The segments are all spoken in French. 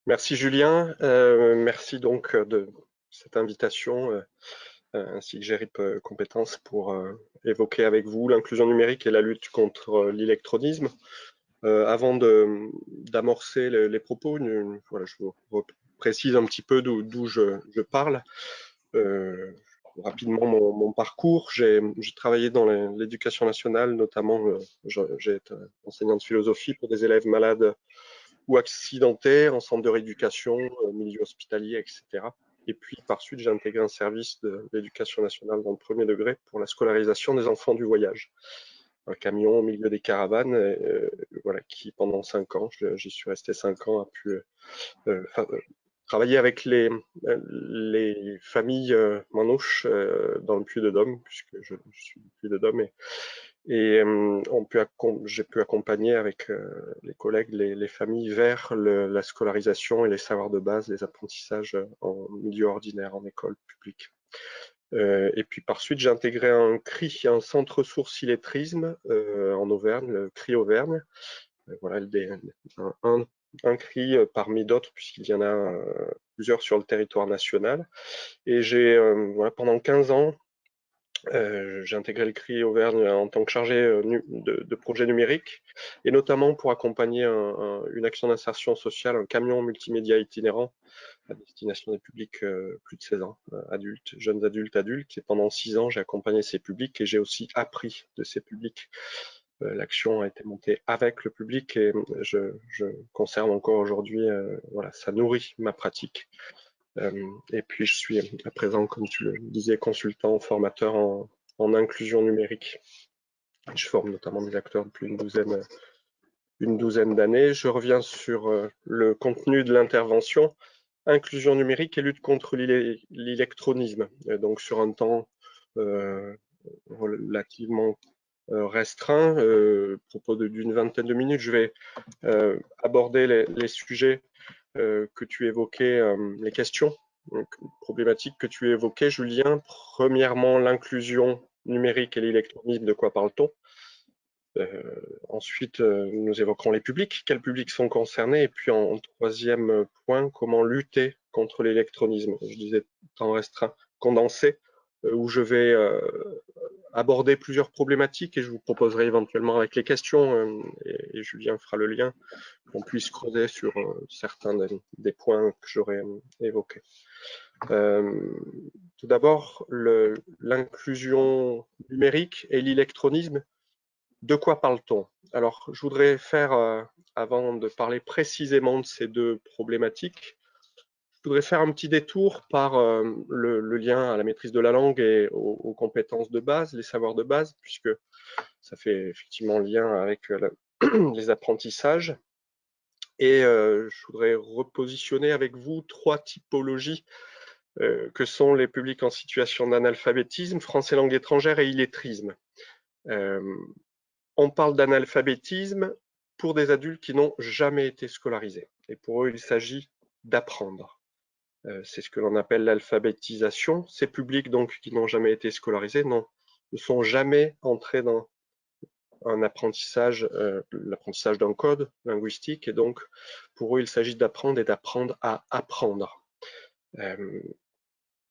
Merci Julien, merci donc de cette invitation ainsi que GERIP Compétences pour évoquer avec vous l'inclusion numérique et la lutte contre l'illectronisme. Avant d'amorcer les propos, voilà, je vous précise un petit peu d'où je parle. Rapidement mon parcours, j'ai travaillé dans l'éducation nationale, notamment j'ai été enseignant de philosophie pour des élèves malades ou accidentés en centre de rééducation, milieu hospitalier, etc. Et puis par suite, j'ai intégré un service de l'éducation nationale dans le premier degré pour la scolarisation des enfants du voyage. Un camion au milieu des caravanes, voilà, qui pendant 5 ans, j'y suis resté 5 ans, a pu travailler avec les familles manouches dans le Puy-de-Dôme, puisque je suis du Puy-de-Dôme, et j'ai pu accompagner avec les collègues les familles vers la scolarisation et les savoirs de base, les apprentissages en milieu ordinaire, en école publique. Et puis par suite, j'ai intégré un CRI, un centre ressources illettrisme en Auvergne, le CRI Auvergne. Voilà, un CRI parmi d'autres, puisqu'il y en a plusieurs sur le territoire national. Et j'ai, voilà, pendant 15 ans, j'ai intégré le CRI Auvergne en tant que chargé de projet numérique, et notamment pour accompagner une action d'insertion sociale, un camion multimédia itinérant à destination des publics plus de 16 ans, adultes, jeunes adultes, adultes. Et pendant 6 ans, j'ai accompagné ces publics et j'ai aussi appris de ces publics. L'action a été montée avec le public et je conserve encore aujourd'hui, voilà, ça nourrit ma pratique. Et puis je suis à présent, comme tu le disais, consultant, formateur en inclusion numérique. Je forme notamment des acteurs depuis une douzaine d'années. Je reviens sur le contenu de l'intervention. Inclusion numérique et lutte contre l'illectronisme. Donc sur un temps relativement restreint, propos d'une vingtaine de minutes, je vais aborder les sujets que tu évoquais, les questions problématiques que tu évoquais, Julien. Premièrement, l'inclusion numérique et l'électronisme, de quoi parle-t-on? Ensuite, nous évoquerons les publics, quels publics sont concernés, et puis en troisième point, comment lutter contre l'électronisme. Je disais temps restreint, condensé, où je vais aborder plusieurs problématiques et je vous proposerai éventuellement avec les questions, et Julien fera le lien, qu'on puisse creuser sur certains des points que j'aurais évoqués. Tout d'abord, l'inclusion numérique et l'électronisme. De quoi parle-t-on? Alors, je voudrais faire, avant de parler précisément de ces deux problématiques, je voudrais faire un petit détour par le lien à la maîtrise de la langue et aux compétences de base, les savoirs de base, puisque ça fait effectivement lien avec les apprentissages. Et je voudrais repositionner avec vous 3 typologies que sont les publics en situation d'analphabétisme, français langue étrangère et illettrisme. On parle d'analphabétisme pour des adultes qui n'ont jamais été scolarisés. Et pour eux, il s'agit d'apprendre. C'est ce que l'on appelle l'alphabétisation. Ces publics donc qui n'ont jamais été scolarisés ne sont jamais entrés dans un apprentissage, l'apprentissage d'un code linguistique. Et donc, pour eux, il s'agit d'apprendre et d'apprendre à apprendre.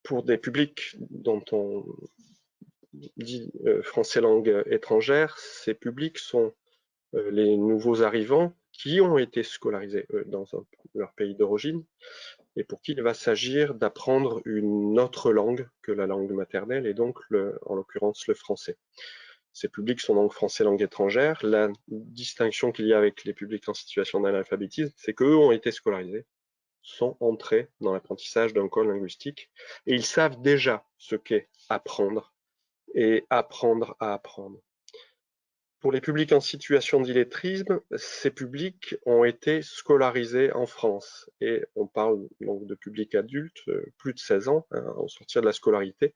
Pour des publics dont on dit français langue étrangère, ces publics sont les nouveaux arrivants qui ont été scolarisés dans leur pays d'origine et pour qui il va s'agir d'apprendre une autre langue que la langue maternelle et donc en l'occurrence le français. Ces publics sont donc français langue étrangère. La distinction qu'il y a avec les publics en situation d'analphabétisme, c'est qu'eux ont été scolarisés, sont entrés dans l'apprentissage d'un code linguistique et ils savent déjà ce qu'est apprendre et apprendre à apprendre. Pour les publics en situation d'illettrisme, ces publics ont été scolarisés en France et on parle donc de publics adultes, plus de 16 ans, au sortir de la scolarité,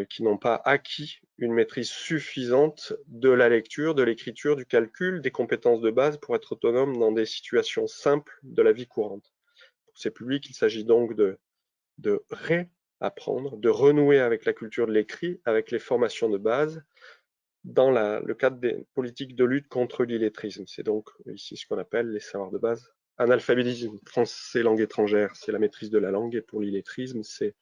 qui n'ont pas acquis une maîtrise suffisante de la lecture, de l'écriture, du calcul, des compétences de base pour être autonomes dans des situations simples de la vie courante. Pour ces publics, il s'agit donc de réapprendre, de renouer avec la culture de l'écrit, avec les formations de base, dans le cadre des politiques de lutte contre l'illettrisme. C'est donc ici ce qu'on appelle les savoirs de base. Analphabétisme, français, langue étrangère, c'est la maîtrise de la langue, et pour l'illettrisme, c'est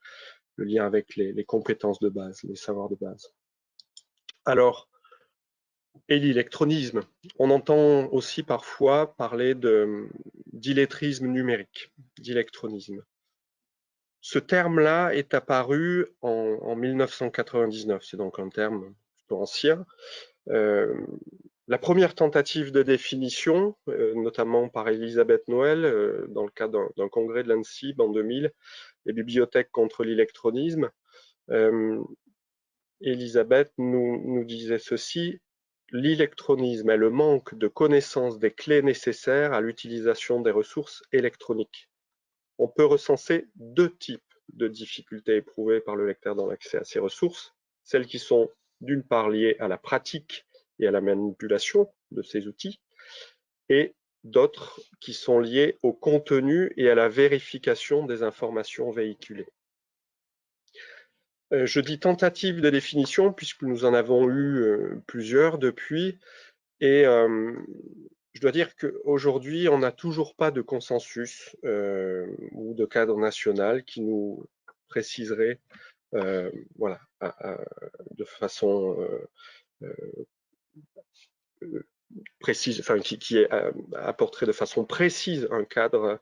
le lien avec les compétences de base, les savoirs de base. Alors, et l'électronisme. On entend aussi parfois parler d'illettrisme numérique, d'électronisme. Ce terme-là est apparu en 1999, c'est donc un terme plutôt ancien. La première tentative de définition, notamment par Elisabeth Noël, dans le cadre d'un congrès de l'ANSSIB en 2000, les bibliothèques contre l'électronisme, Elisabeth nous disait ceci: l'électronisme est le manque de connaissance des clés nécessaires à l'utilisation des ressources électroniques. On peut recenser deux types de difficultés éprouvées par le lecteur dans l'accès à ces ressources, celles qui sont d'une part liées à la pratique et à la manipulation de ces outils, et d'autres qui sont liées au contenu et à la vérification des informations véhiculées. Je dis tentative de définition puisque nous en avons eu plusieurs depuis, et je dois dire qu'aujourd'hui, on n'a toujours pas de consensus ou de cadre national qui nous préciserait, voilà, de façon précise, enfin qui apporterait de façon précise un cadre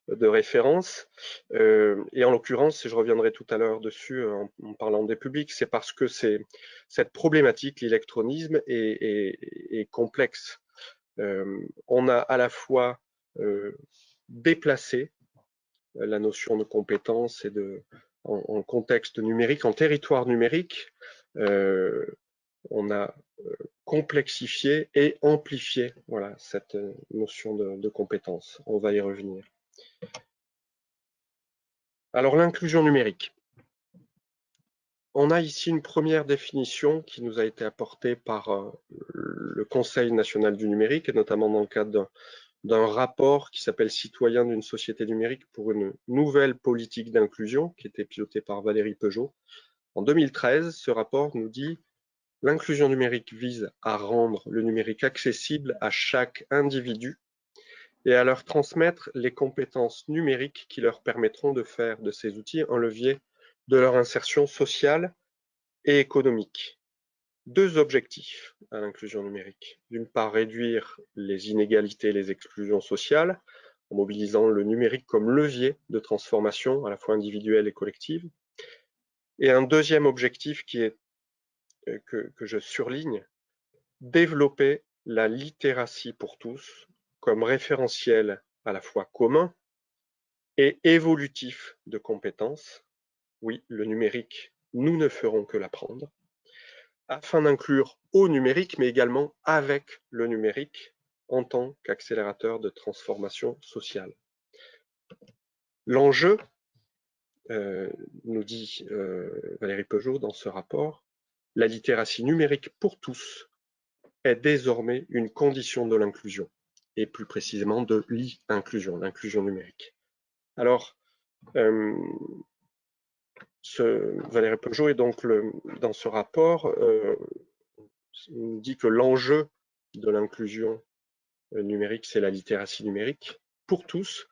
de référence. Et en l'occurrence, et je reviendrai tout à l'heure dessus en parlant des publics, c'est parce que cette problématique, l'électronisme, est complexe. On a à la fois déplacé la notion de compétence et en contexte numérique, en territoire numérique, on a complexifié et amplifié, voilà, cette notion de compétence. On va y revenir. Alors, l'inclusion numérique. On a ici une première définition qui nous a été apportée par le Conseil national du numérique, et notamment dans le cadre d'un rapport qui s'appelle Citoyens d'une société numérique pour une nouvelle politique d'inclusion, qui était piloté par Valérie Peugeot. En 2013, ce rapport nous dit: l'inclusion numérique vise à rendre le numérique accessible à chaque individu et à leur transmettre les compétences numériques qui leur permettront de faire de ces outils un levier de leur insertion sociale et économique. Deux objectifs à l'inclusion numérique. D'une part, réduire les inégalités et les exclusions sociales en mobilisant le numérique comme levier de transformation à la fois individuelle et collective. Et un deuxième objectif qui est, que je surligne, développer la littératie pour tous comme référentiel à la fois commun et évolutif de compétences. Oui, le numérique, nous ne ferons que l'apprendre, afin d'inclure au numérique, mais également avec le numérique en tant qu'accélérateur de transformation sociale. L'enjeu, nous dit Valérie Peugeot dans ce rapport, la littératie numérique pour tous est désormais une condition de l'inclusion, et plus précisément de l'inclusion numérique. Alors, Valérie Peugeot est donc dans ce rapport dit que l'enjeu de l'inclusion numérique, c'est la littératie numérique pour tous.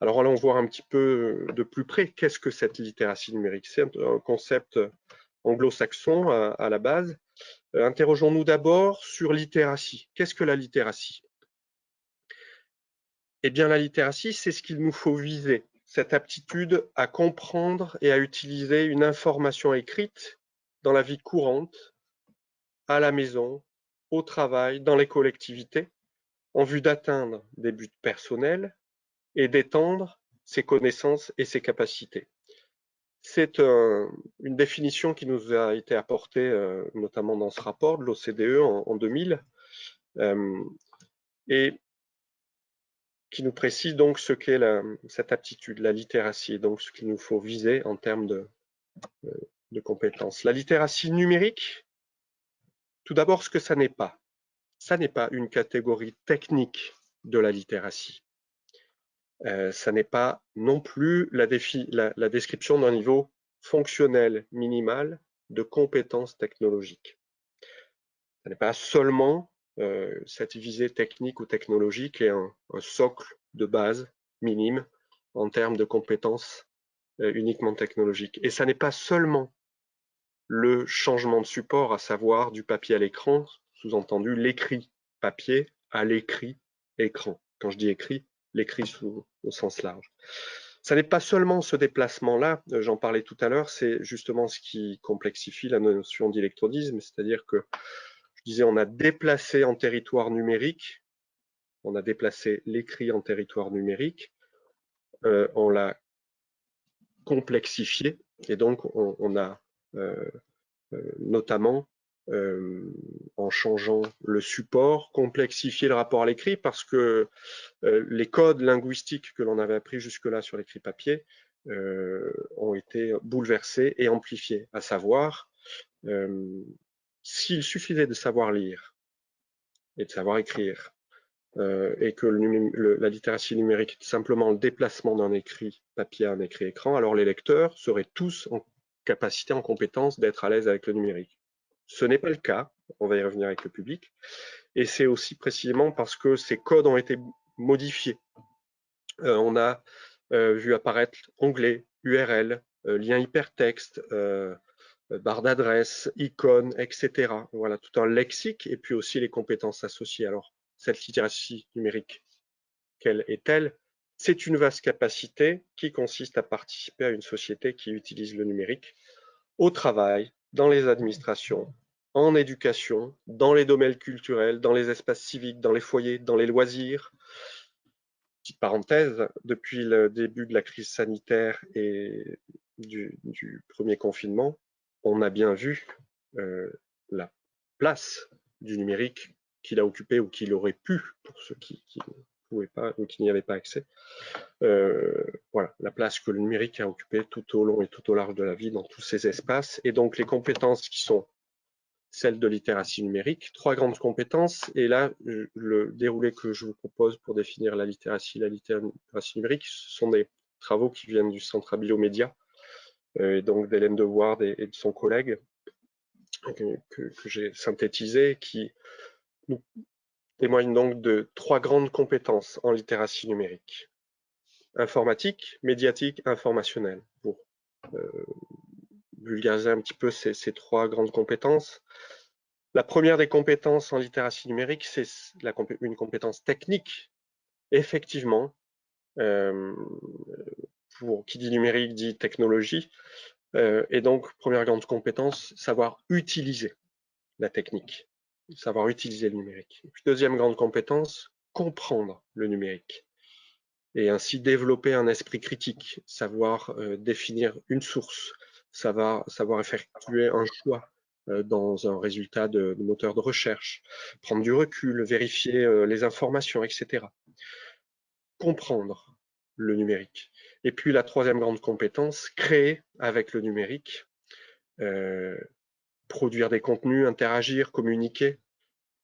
Alors allons voir un petit peu de plus près qu'est-ce que cette littératie numérique. C'est un concept anglo-saxon à la base. Interrogeons-nous d'abord sur littératie. Qu'est-ce que la littératie? Eh bien, la littératie, c'est ce qu'il nous faut viser, cette aptitude à comprendre et à utiliser une information écrite dans la vie courante, à la maison, au travail, dans les collectivités, en vue d'atteindre des buts personnels et d'étendre ses connaissances et ses capacités. C'est une définition qui nous a été apportée notamment dans ce rapport de l'OCDE en 2000 et qui nous précise donc ce qu'est cette aptitude, la littératie, et donc ce qu'il nous faut viser en termes de compétences. La littératie numérique, tout d'abord, ce que ça n'est pas. Ça n'est pas une catégorie technique de la littératie. Ça n'est pas non plus la description d'un niveau fonctionnel minimal de compétences technologiques. Ça n'est pas seulement cette visée technique ou technologique et un socle de base minime en termes de compétences uniquement technologiques. Et ça n'est pas seulement le changement de support, à savoir du papier à l'écran, sous-entendu l'écrit papier à l'écrit écran. Quand je dis écrit, l'écrit au sens large. Ça n'est pas seulement ce déplacement-là, j'en parlais tout à l'heure, c'est justement ce qui complexifie la notion d'électrodisme, c'est-à-dire que je disais, on a déplacé en territoire numérique, on a déplacé l'écrit en territoire numérique, on l'a complexifié, et donc on a notamment, en changeant le support, complexifié le rapport à l'écrit, parce que les codes linguistiques que l'on avait appris jusque-là sur l'écrit papier ont été bouleversés et amplifiés, à savoir, s'il suffisait de savoir lire et de savoir écrire, et que la littératie numérique est simplement le déplacement d'un écrit papier à un écrit écran, alors les lecteurs seraient tous en capacité, en compétence d'être à l'aise avec le numérique. Ce n'est pas le cas, on va y revenir avec le public, et c'est aussi précisément parce que ces codes ont été modifiés. On a vu apparaître onglets, URL, liens hypertextes, barre d'adresse, icônes, etc. Voilà, tout un lexique et puis aussi les compétences associées. Alors, cette littératie numérique, quelle est-elle? C'est une vaste capacité qui consiste à participer à une société qui utilise le numérique au travail, dans les administrations, en éducation, dans les domaines culturels, dans les espaces civiques, dans les foyers, dans les loisirs. Petite parenthèse, depuis le début de la crise sanitaire et du premier confinement, on a bien vu la place du numérique qu'il a occupé ou qu'il aurait pu, pour ceux qui ne pouvaient pas ou qui n'y avaient pas accès. Voilà, la place que le numérique a occupée tout au long et tout au large de la vie dans tous ces espaces. Et donc les compétences qui sont celles de littératie numérique, 3 grandes compétences. Et là, le déroulé que je vous propose pour définir la littératie numérique, ce sont des travaux qui viennent du Centre Abilomédia, et donc d'Hélène de Ward et de son collègue, que j'ai synthétisé, qui nous témoignent donc de 3 grandes compétences en littératie numérique. Informatique, médiatique, informationnelle, pour vulgariser un petit peu ces 3 grandes compétences. La première des compétences en littératie numérique, c'est une compétence technique. Effectivement, pour qui dit numérique dit technologie, et donc première grande compétence, savoir utiliser la technique, savoir utiliser le numérique. Et puis deuxième grande compétence, comprendre le numérique et ainsi développer un esprit critique, savoir définir une source, savoir effectuer un choix dans un résultat de moteur de recherche, prendre du recul, vérifier les informations, etc. Comprendre le numérique. Et puis la troisième grande compétence, créer avec le numérique, produire des contenus, interagir, communiquer.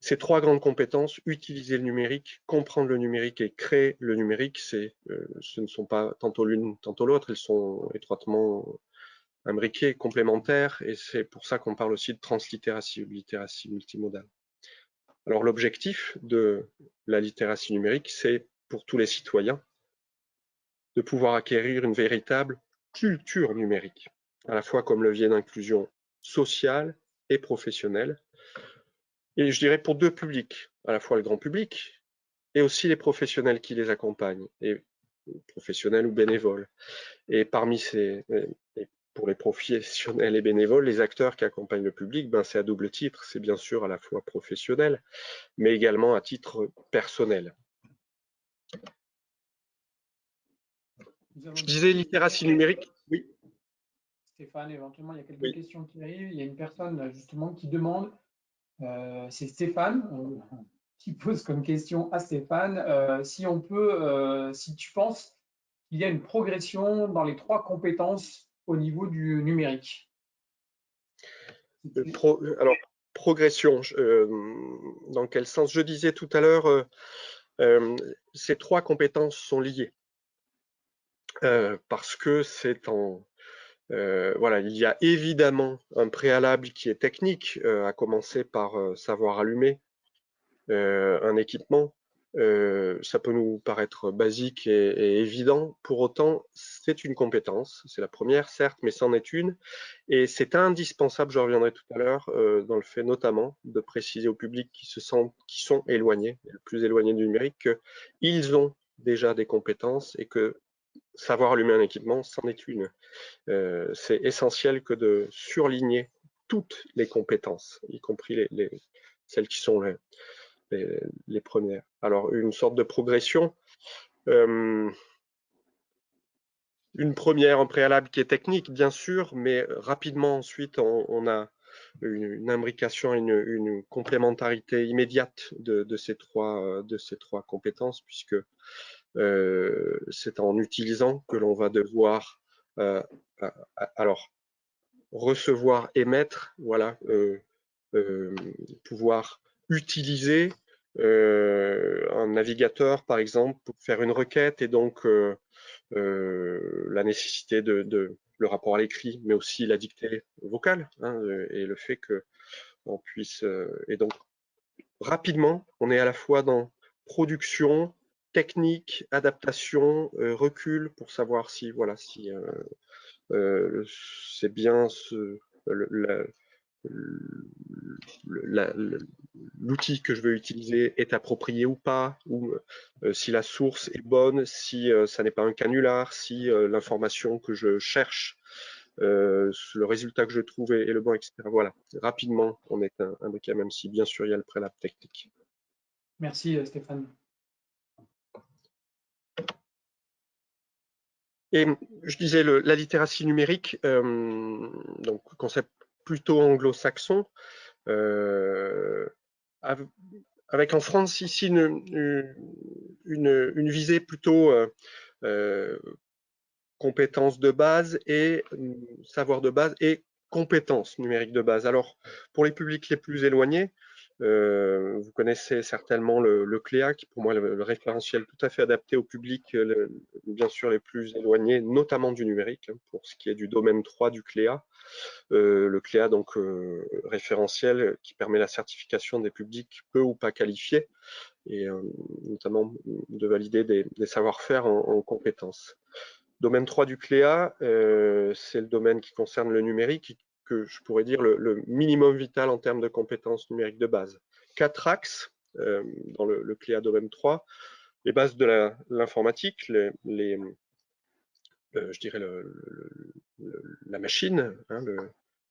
Ces 3 grandes compétences, utiliser le numérique, comprendre le numérique et créer le numérique, ce ne sont pas tantôt l'une, tantôt l'autre, elles sont étroitement imbriquées, complémentaires, et c'est pour ça qu'on parle aussi de translittératie ou de littératie multimodale. Alors l'objectif de la littératie numérique, c'est pour tous les citoyens de pouvoir acquérir une véritable culture numérique, à la fois comme levier d'inclusion sociale et professionnelle. Et je dirais pour 2 publics, à la fois le grand public et aussi les professionnels qui les accompagnent, et professionnels ou bénévoles. Et parmi pour les professionnels et bénévoles, les acteurs qui accompagnent le public, ben c'est à double titre, c'est bien sûr à la fois professionnel, mais également à titre personnel. Je disais littératie numérique, oui. Stéphane, éventuellement, il y a quelques Oui. questions qui arrivent. Il y a une personne justement qui demande, c'est Stéphane, qui pose comme question à Stéphane, si on peut, si tu penses qu'il y a une progression dans les 3 compétences au niveau du numérique. Alors, progression, dans quel sens? Je disais tout à l'heure, ces 3 compétences sont liées, parce que c'est en Voilà, il y a évidemment un préalable qui est technique, à commencer par savoir allumer un équipement. Ça peut nous paraître basique et évident. Pour autant, c'est une compétence. C'est la première, certes, mais c'en est une. Et c'est indispensable, je reviendrai tout à l'heure, dans le fait notamment de préciser au public qui sont éloignés, le plus éloignés du numérique, qu'ils ont déjà des compétences et que savoir allumer un équipement, c'en est une. C'est essentiel que de surligner toutes les compétences, y compris celles qui sont les premières. Alors, une sorte de progression. Une première en préalable qui est technique, bien sûr, mais rapidement ensuite, on a une imbrication, une complémentarité immédiate de ces trois compétences, puisque c'est en utilisant que l'on va devoir alors recevoir, émettre, voilà, pouvoir utiliser un navigateur, par exemple, pour faire une requête et donc la nécessité de le rapport à l'écrit, mais aussi la dictée vocale, hein, et le fait que on puisse et donc rapidement, on est à la fois dans production, technique, adaptation, recul pour savoir si voilà si c'est bien le, l'outil que je veux utiliser est approprié ou pas, ou si la source est bonne, si ça n'est pas un canular, si l'information que je cherche, le résultat que je trouve est le bon, etc. Voilà, rapidement, on est un briquet, même si bien sûr il y a le préalable technique. Merci Stéphane. Et je disais la littératie numérique, donc concept plutôt anglo-saxon, avec en France ici une visée plutôt compétences de base et savoir de base et compétences numériques de base. Alors, pour les publics les plus éloignés, vous connaissez certainement le CLEA, qui pour moi est le référentiel tout à fait adapté au public, bien sûr les plus éloignés, notamment du numérique, hein, pour ce qui est du domaine 3 du CLEA. Le CLEA, donc référentiel, qui permet la certification des publics peu ou pas qualifiés, et notamment de valider des savoir-faire en compétences. Domaine 3 du CLEA, c'est le domaine qui concerne le numérique, que je pourrais dire le minimum vital en termes de compétences numériques de base. 4 axes dans le CLEA domaine 3, les bases de l'informatique, je dirais la machine, hein,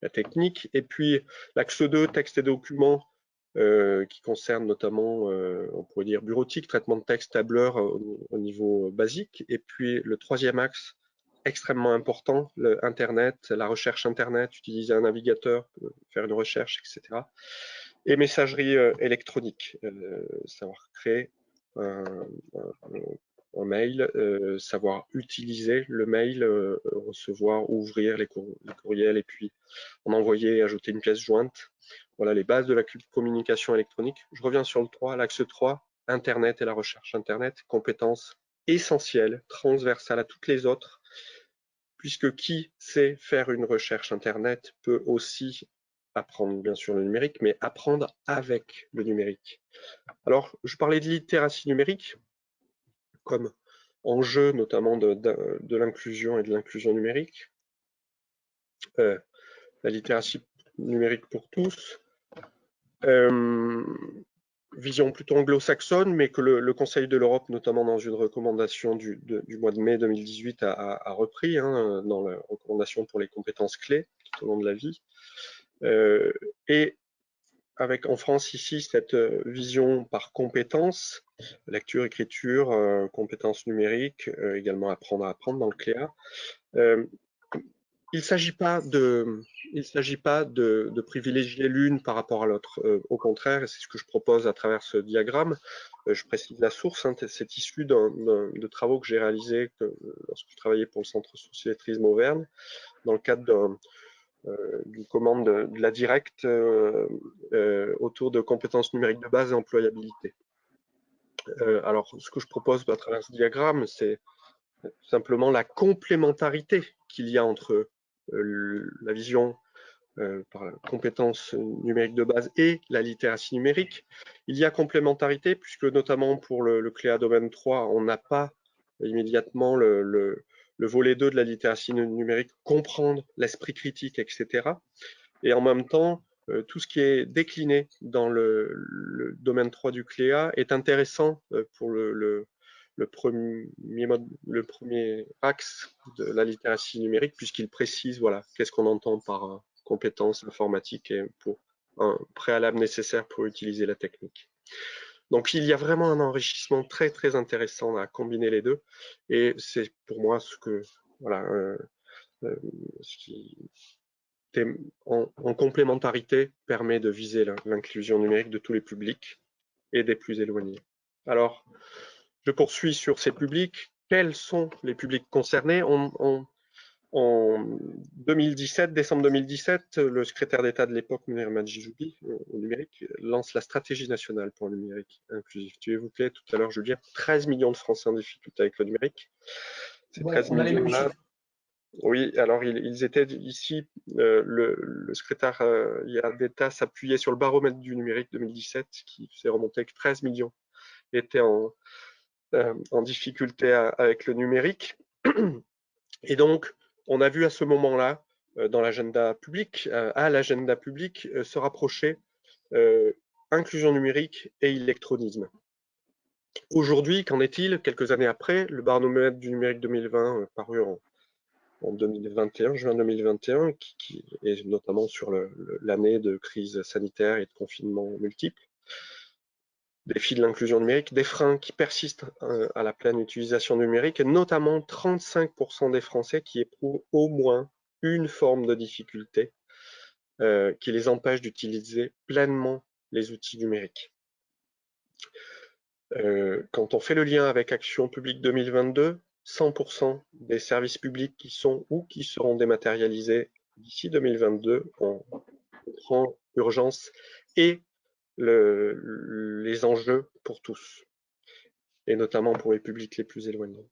la technique, et puis l'axe 2, texte et documents, qui concerne notamment, on pourrait dire, bureautique, traitement de texte, tableur au niveau basique. Et puis le troisième axe, extrêmement important, Internet, la recherche Internet, utiliser un navigateur, faire une recherche, etc. Et messagerie électronique, savoir créer un mail, savoir utiliser le mail, recevoir, ouvrir les courriels et puis en envoyer, ajouter une pièce jointe. Voilà les bases de la communication électronique. Je reviens sur le 3, l'axe 3, Internet et la recherche Internet, compétences essentielles, transversales à toutes les autres, puisque qui sait faire une recherche Internet peut aussi apprendre bien sûr le numérique, mais apprendre avec le numérique. Alors, je parlais de littératie numérique comme enjeu notamment de l'inclusion et de l'inclusion numérique. La littératie numérique pour tous, vision plutôt anglo-saxonne, mais que le Conseil de l'Europe, notamment dans une recommandation du mois de mai 2018, a repris, hein, dans la recommandation pour les compétences clés tout au long de la vie. Et avec en France ici cette vision par compétences, lecture, écriture, compétences numériques, également apprendre à apprendre dans le CLEA. Il ne s'agit pas de privilégier l'une par rapport à l'autre. Au contraire, et c'est ce que je propose à travers ce diagramme, je précise la source, hein, c'est issu de travaux que j'ai réalisés lorsque je travaillais pour le Centre Sociolettrisme Auvergne, dans le cadre d'une commande de la directe autour de compétences numériques de base et employabilité. Alors, ce que je propose à travers ce diagramme, c'est simplement la complémentarité qu'il y a entre la vision par la compétence numérique de base et la littératie numérique. Il y a complémentarité puisque notamment pour le CLEA domaine 3, on n'a pas immédiatement le volet 2 de la littératie numérique, comprendre l'esprit critique, etc. Et en même temps, tout ce qui est décliné dans le domaine 3 du CLEA est intéressant pour le premier axe de la littératie numérique, puisqu'il précise voilà, qu'est-ce qu'on entend par compétences informatiques et pour un préalable nécessaire pour utiliser la technique. Donc il y a vraiment un enrichissement très très intéressant à combiner les deux, et c'est pour moi ce que voilà ce qui en complémentarité permet de viser l'inclusion numérique de tous les publics et des plus éloignés. Alors, je poursuis sur ces publics. Quels sont les publics concernés? En 2017, décembre 2017, le secrétaire d'État de l'époque, Munir Majidjoubi, au numérique, lance la stratégie nationale pour le numérique inclusif. Tu évoquais tout à l'heure, Julien, 13 millions de Français en difficulté avec le numérique. Ces 13 millions-là, oui, alors ils étaient ici, le secrétaire d'État s'appuyait sur le baromètre du numérique 2017 qui s'est remonté que 13 millions étaient en difficulté avec le numérique. Et donc, on a vu à ce moment-là, dans l'agenda public, se rapprocher inclusion numérique et électronisme. Aujourd'hui, qu'en est-il? Quelques années après, le baromètre du numérique 2020 paru en 2021, juin 2021, qui est notamment sur l'année de crise sanitaire et de confinement multiples, défi de l'inclusion numérique, des freins qui persistent à la pleine utilisation numérique, et notamment 35% des Français qui éprouvent au moins une forme de difficulté qui les empêche d'utiliser pleinement les outils numériques. Quand on fait le lien avec Action publique 2022, 100% des services publics qui sont ou qui seront dématérialisés d'ici 2022, on comprend l'urgence et les enjeux pour tous, et notamment pour les publics les plus éloignés.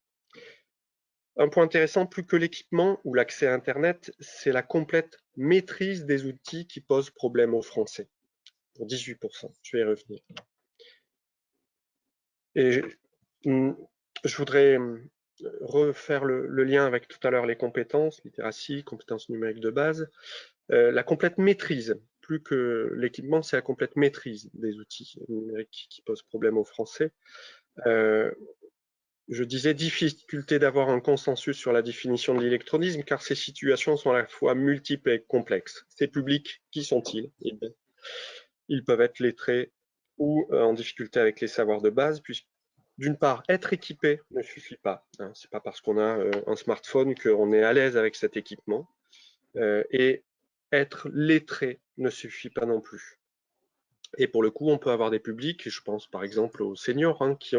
Un point intéressant, plus que l'équipement ou l'accès à Internet, c'est la complète maîtrise des outils qui posent problème aux Français, pour 18%. Je vais y revenir. Et je voudrais refaire le lien avec tout à l'heure les compétences, littératie, compétences numériques de base. La complète maîtrise, plus que l'équipement, c'est la complète maîtrise des outils numériques qui posent problème aux Français. Je disais difficulté d'avoir un consensus sur la définition de l'électronisme, car ces situations sont à la fois multiples et complexes. Ces publics, qui sont-ils? Ils peuvent être lettrés ou en difficulté avec les savoirs de base, puisque d'une part, être équipé ne suffit pas. Hein. C'est pas parce qu'on a un smartphone qu'on est à l'aise avec cet équipement. Et être lettré ne suffit pas non plus. Et pour le coup, on peut avoir des publics, je pense par exemple aux seniors, hein, qui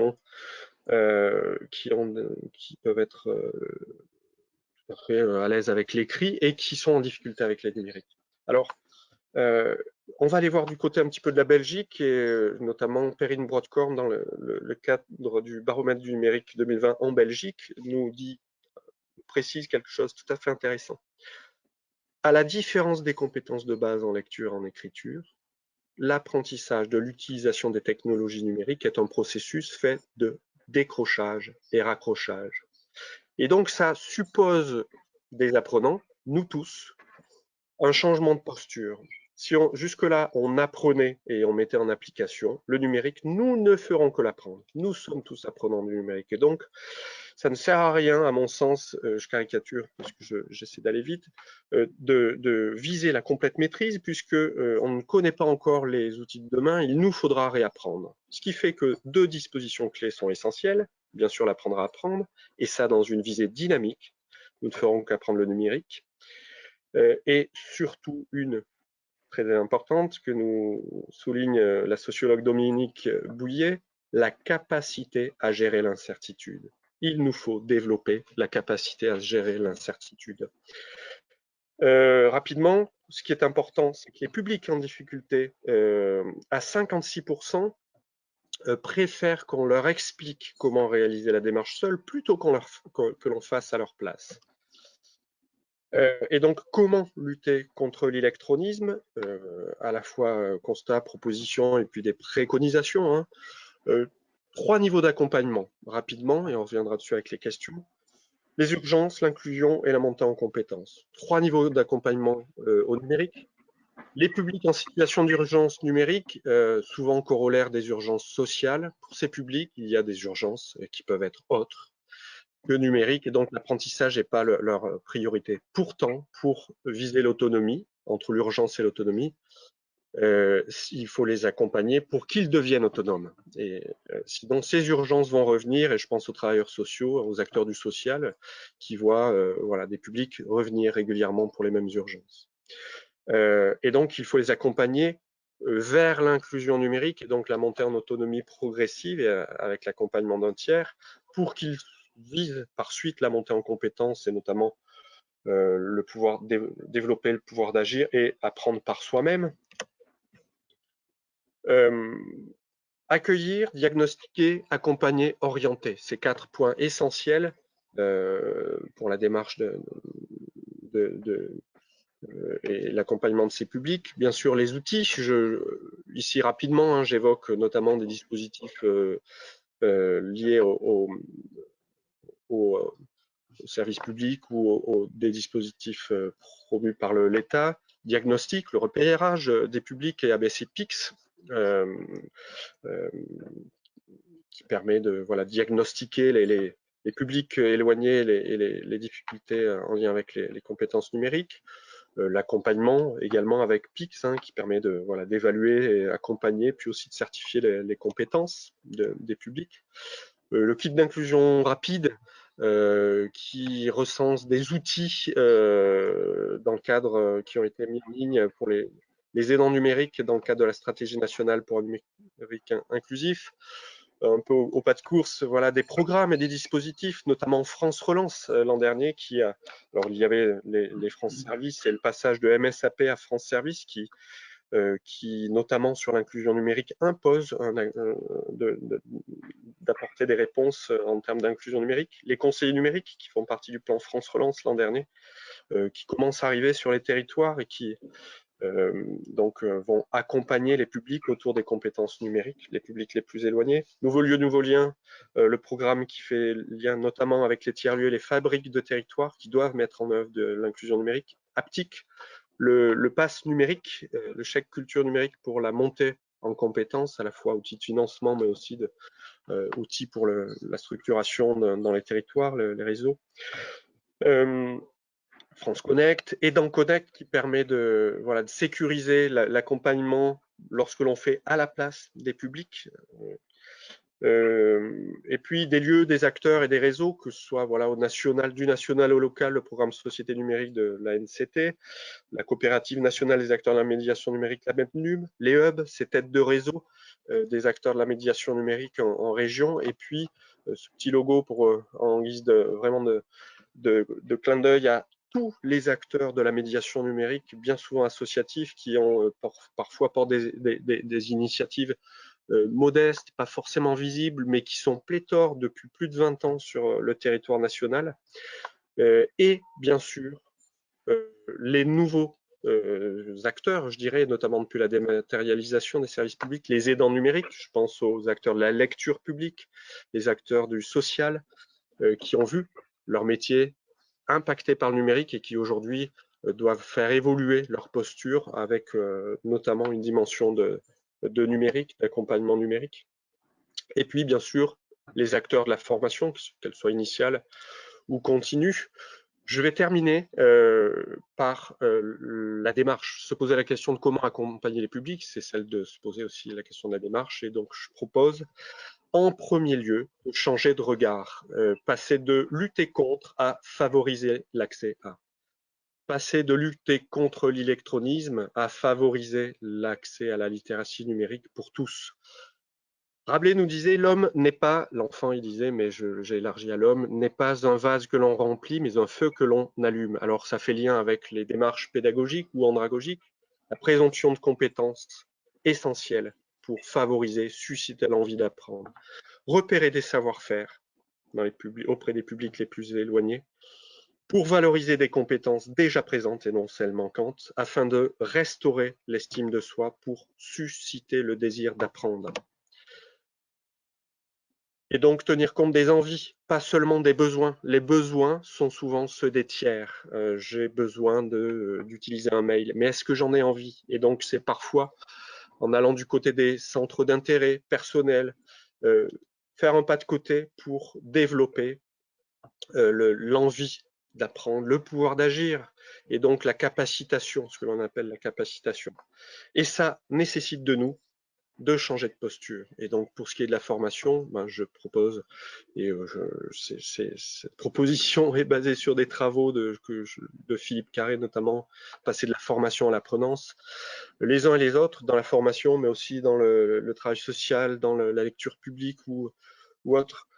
peuvent être tout à fait à l'aise avec l'écrit et qui sont en difficulté avec les numériques. Alors, on va aller voir du côté un petit peu de la Belgique, et notamment Perrine Brodkorn, dans le cadre du baromètre du numérique 2020 en Belgique, nous précise quelque chose de tout à fait intéressant. À la différence des compétences de base en lecture et en écriture, l'apprentissage de l'utilisation des technologies numériques est un processus fait de décrochage et raccrochage. Et donc, ça suppose des apprenants, nous tous, un changement de posture. Si jusque-là, on apprenait et on mettait en application le numérique, nous ne ferons que l'apprendre. Nous sommes tous apprenants du numérique. Et donc, ça ne sert à rien, à mon sens, je caricature parce que j'essaie d'aller vite, de viser la complète maîtrise, puisque on ne connaît pas encore les outils de demain, il nous faudra réapprendre. Ce qui fait que deux dispositions clés sont essentielles. Bien sûr, l'apprendre à apprendre, et ça dans une visée dynamique. Nous ne ferons qu'apprendre le numérique. Et surtout une très importante que nous souligne la sociologue Dominique Bouillet, la capacité à gérer l'incertitude. Il nous faut développer la capacité à gérer l'incertitude. Rapidement, ce qui est important, c'est que les publics en difficulté, à 56%, préfèrent qu'on leur explique comment réaliser la démarche seule plutôt que l'on fasse à leur place. Et donc, comment lutter contre l'électronisme? À la fois constat, proposition et puis des préconisations, hein. 3 niveaux d'accompagnement, rapidement, et on reviendra dessus avec les questions. Les urgences, l'inclusion et la montée en compétences. 3 niveaux d'accompagnement au numérique. Les publics en situation d'urgence numérique, souvent corollaire des urgences sociales. Pour ces publics, il y a des urgences qui peuvent être autres que numériques, et donc l'apprentissage n'est pas leur priorité. Pourtant, pour viser l'autonomie, entre l'urgence et l'autonomie, il faut les accompagner pour qu'ils deviennent autonomes. Et sinon, ces urgences vont revenir, et je pense aux travailleurs sociaux, aux acteurs du social, qui voient voilà, des publics revenir régulièrement pour les mêmes urgences. Et donc, il faut les accompagner vers l'inclusion numérique et donc la montée en autonomie progressive et, avec l'accompagnement d'un tiers pour qu'ils visent par suite la montée en compétences et notamment le pouvoir développer le pouvoir d'agir et apprendre par soi-même. Accueillir, diagnostiquer, accompagner, orienter. Ces 4 points essentiels pour la démarche et l'accompagnement de ces publics. Bien sûr, les outils. Ici, rapidement, hein, j'évoque notamment des dispositifs liés au service public ou des dispositifs promus par l'État. Diagnostic, le repérage des publics et ABC PIX, qui permet de voilà, diagnostiquer les publics éloignés et les difficultés en lien avec les compétences numériques. L'accompagnement également avec PIX, hein, qui permet de voilà, d'évaluer et accompagner, puis aussi de certifier les compétences des publics. Le kit d'inclusion rapide, qui recense des outils dans le cadre qui ont été mis en ligne pour les aidants numériques dans le cadre de la stratégie nationale pour un numérique inclusif. Un peu au pas de course, voilà, des programmes et des dispositifs, notamment France Relance l'an dernier, alors il y avait les France Services et le passage de MSAP à France Service qui notamment sur l'inclusion numérique impose d'apporter des réponses en termes d'inclusion numérique. Les conseillers numériques qui font partie du plan France Relance l'an dernier, qui commencent à arriver sur les territoires et qui vont accompagner les publics autour des compétences numériques, les publics les plus éloignés. Nouveaux lieux, nouveaux liens, le programme qui fait lien notamment avec les tiers-lieux et les fabriques de territoires qui doivent mettre en œuvre de l'inclusion numérique. Haptique, le pass numérique, le chèque culture numérique pour la montée en compétences, à la fois outil de financement, mais aussi outil pour la structuration dans les territoires, les réseaux. France Connect, Aidant Connect qui permet de sécuriser l'accompagnement lorsque l'on fait à la place des publics. Et puis des lieux, des acteurs et des réseaux, que ce soit voilà, du national au local, le programme Société numérique de la NCT, la coopérative nationale des acteurs de la médiation numérique, la MEPNUM, les hubs, ces têtes de réseau des acteurs de la médiation numérique en région, et puis ce petit logo en guise de clin d'œil à tous les acteurs de la médiation numérique, bien souvent associatifs, qui ont parfois porté des initiatives modestes, pas forcément visibles, mais qui sont pléthores depuis plus de 20 ans sur le territoire national. Et bien sûr, les nouveaux acteurs, je dirais, notamment depuis la dématérialisation des services publics, les aidants numériques, je pense aux acteurs de la lecture publique, les acteurs du social, qui ont vu leur métier impactés par le numérique et qui aujourd'hui doivent faire évoluer leur posture avec notamment une dimension de numérique, d'accompagnement numérique. Et puis, bien sûr, les acteurs de la formation, qu'elle soit initiale ou continue. Je vais terminer par la démarche. Se poser la question de comment accompagner les publics, c'est celle de se poser aussi la question de la démarche. Et donc, je propose en premier lieu de changer de regard, passer de lutter contre à favoriser l'accès à. Passer de lutter contre l'électronisme à favoriser l'accès à la littératie numérique pour tous. Rabelais nous disait, l'homme n'est pas, l'enfant il disait, mais j'ai élargi à l'homme, n'est pas un vase que l'on remplit, mais un feu que l'on allume. Alors ça fait lien avec les démarches pédagogiques ou andragogiques, la présomption de compétences essentielles pour favoriser, susciter l'envie d'apprendre, repérer des savoir-faire auprès des publics les plus éloignés, pour valoriser des compétences déjà présentes et non celles manquantes, afin de restaurer l'estime de soi pour susciter le désir d'apprendre. Et donc tenir compte des envies, pas seulement des besoins. Les besoins sont souvent ceux des tiers. J'ai besoin d'utiliser un mail, mais est-ce que j'en ai envie? Et donc c'est parfois en allant du côté des centres d'intérêt personnels, faire un pas de côté pour développer l'envie d'apprendre, le pouvoir d'agir, et donc la capacitation, ce que l'on appelle la capacitation. Et ça nécessite de nous de changer de posture. Et donc, pour ce qui est de la formation, ben, je propose, et cette proposition est basée sur des travaux de Philippe Carré, notamment, passer de la formation à l'apprenance, les uns et les autres, dans la formation, mais aussi dans le travail social, dans la lecture publique ou autre.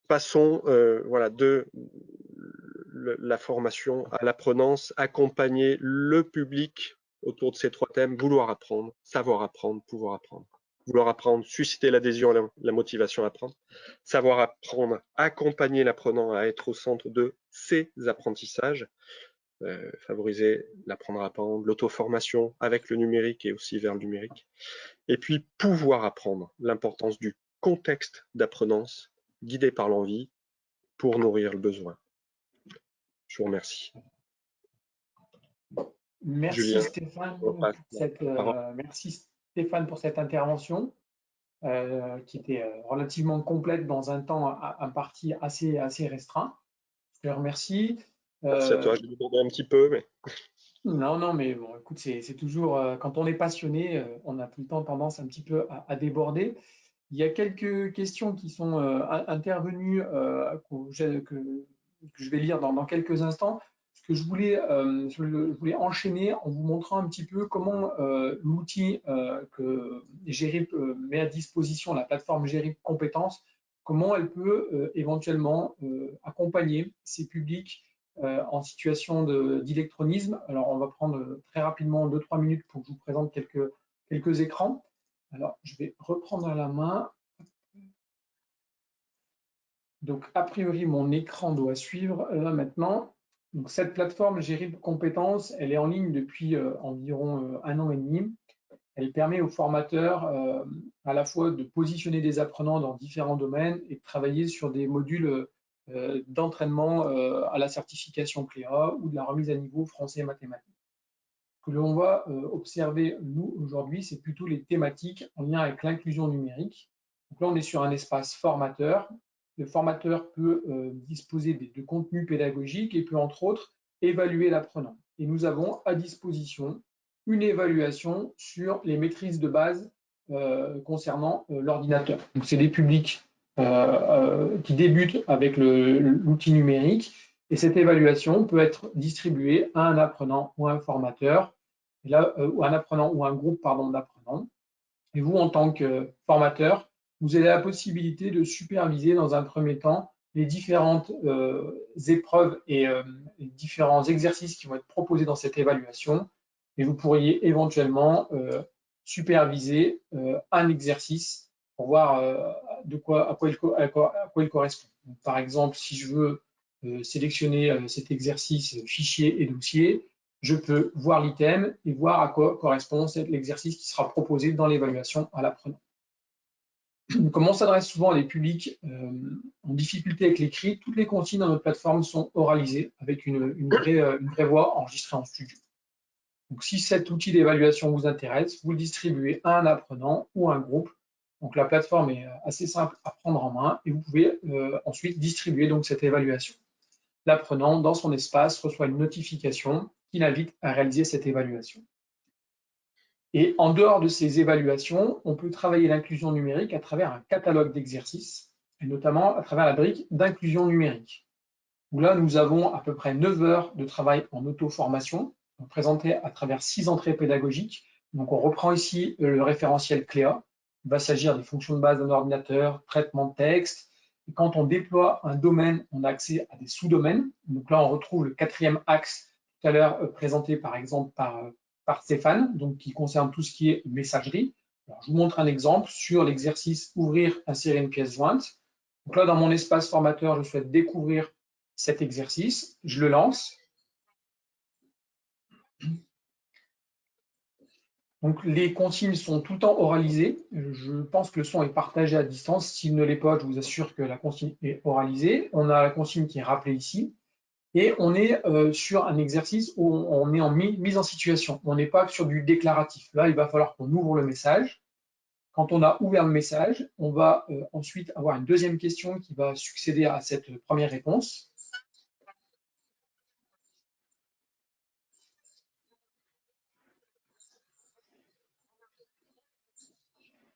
Passons voilà, de la formation à l'apprenance, accompagner le public autour de ces 3 thèmes: vouloir apprendre, savoir apprendre, pouvoir apprendre. Vouloir apprendre, susciter l'adhésion et la motivation à apprendre. Savoir apprendre, accompagner l'apprenant à être au centre de ses apprentissages. Favoriser l'apprendre à apprendre, l'auto-formation avec le numérique et aussi vers le numérique. Et puis pouvoir apprendre, l'importance du contexte d'apprenance guidé par l'envie pour nourrir le besoin. Je vous remercie. Merci Julien, merci Stéphane pour cette intervention qui était relativement complète dans un temps imparti assez restreint. Je te remercie. Merci à toi, je vais demander un petit peu. Mais... Non, mais bon, écoute, c'est toujours, quand on est passionné, on a tout le temps tendance un petit peu à déborder. Il y a quelques questions qui sont intervenues que je vais lire dans quelques instants. Ce que je voulais enchaîner en vous montrant un petit peu comment l'outil que Gérip met à disposition, la plateforme Gérip Compétences, comment elle peut éventuellement accompagner ces publics en situation d'électronisme. Alors, on va prendre très rapidement 2-3 minutes pour que je vous présente quelques écrans. Alors, je vais reprendre à la main. Donc, a priori, mon écran doit suivre là maintenant. Donc, cette plateforme Gérip Compétences, elle est en ligne depuis environ 1 an et demi. Elle permet aux formateurs à la fois de positionner des apprenants dans différents domaines et de travailler sur des modules d'entraînement à la certification CLEA ou de la remise à niveau français et mathématiques. Ce que l'on va observer, nous, aujourd'hui, c'est plutôt les thématiques en lien avec l'inclusion numérique. Donc là, on est sur un espace formateur. Le formateur peut disposer de contenus pédagogiques et peut, entre autres, évaluer l'apprenant. Et nous avons à disposition une évaluation sur les maîtrises de base concernant l'ordinateur. Donc, c'est des publics qui débutent avec l'outil numérique. Et cette évaluation peut être distribuée à un apprenant ou à un formateur, ou un apprenant ou un groupe d'apprenants. Et vous, en tant que formateur, vous avez la possibilité de superviser dans un premier temps les différentes épreuves et différents exercices qui vont être proposés dans cette évaluation. Et vous pourriez éventuellement superviser un exercice pour voir à quoi il correspond. Donc, par exemple, si je veux sélectionner cet exercice fichier et dossier, je peux voir l'item et voir à quoi correspond l'exercice qui sera proposé dans l'évaluation à l'apprenant. Comme on s'adresse souvent à des publics en difficulté avec l'écrit, toutes les consignes dans notre plateforme sont oralisées avec une vraie voix enregistrée en studio. Donc, si cet outil d'évaluation vous intéresse, vous le distribuez à un apprenant ou à un groupe. Donc, la plateforme est assez simple à prendre en main et vous pouvez ensuite distribuer donc cette évaluation. L'apprenant, dans son espace, reçoit une notification qui l'invite à réaliser cette évaluation. Et en dehors de ces évaluations, on peut travailler l'inclusion numérique à travers un catalogue d'exercices, et notamment à travers la brique d'inclusion numérique, où là, nous avons à peu près 9 heures de travail en auto-formation, présentées à travers 6 entrées pédagogiques. Donc, on reprend ici le référentiel CLEA. Il va s'agir des fonctions de base d'un ordinateur, traitement de texte. Et quand on déploie un domaine, on a accès à des sous-domaines. Donc là, on retrouve le 4e axe tout à l'heure présenté par exemple par Stéphane, donc qui concerne tout ce qui est messagerie. Alors, je vous montre un exemple sur l'exercice ouvrir, insérer une pièce jointe. Donc là, dans mon espace formateur, je souhaite découvrir cet exercice. Je le lance. Donc les consignes sont tout le temps oralisées. Je pense que le son est partagé à distance. S'il ne l'est pas, je vous assure que la consigne est oralisée. On a la consigne qui est rappelée ici. Et on est sur un exercice où on est en mise en situation. On n'est pas sur du déclaratif. Là, il va falloir qu'on ouvre le message. Quand on a ouvert le message, on va ensuite avoir une deuxième question qui va succéder à cette première réponse.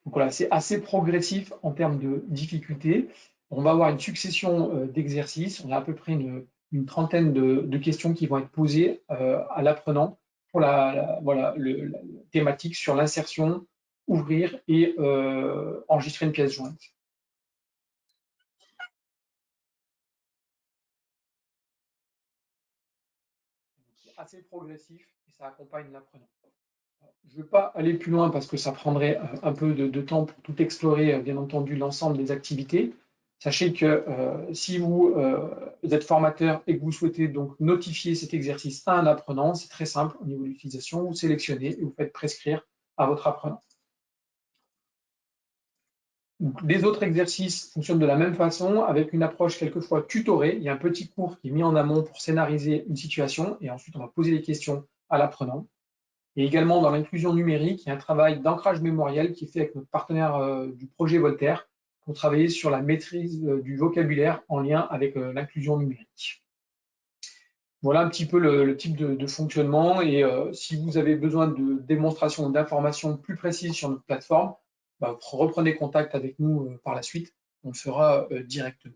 Donc voilà, c'est assez progressif en termes de difficulté. On va avoir une succession d'exercices. On a à peu près une trentaine de questions qui vont être posées à l'apprenant pour la thématique sur l'insertion, ouvrir et enregistrer une pièce jointe. C'est assez progressif et ça accompagne l'apprenant. Je ne vais pas aller plus loin parce que ça prendrait un peu de temps pour tout explorer, bien entendu, l'ensemble des activités. Sachez que si vous êtes formateur et que vous souhaitez donc notifier cet exercice à un apprenant, c'est très simple au niveau de l'utilisation. Vous sélectionnez et vous faites prescrire à votre apprenant. Donc, les autres exercices fonctionnent de la même façon avec une approche quelquefois tutorée. Il y a un petit cours qui est mis en amont pour scénariser une situation et ensuite on va poser les questions à l'apprenant. Et également dans l'inclusion numérique, il y a un travail d'ancrage mémoriel qui est fait avec notre partenaire du projet Voltaire pour travailler sur la maîtrise du vocabulaire en lien avec l'inclusion numérique. Voilà un petit peu le type de fonctionnement et si vous avez besoin de démonstrations ou d'informations plus précises sur notre plateforme, reprenez contact avec nous par la suite, on le fera directement.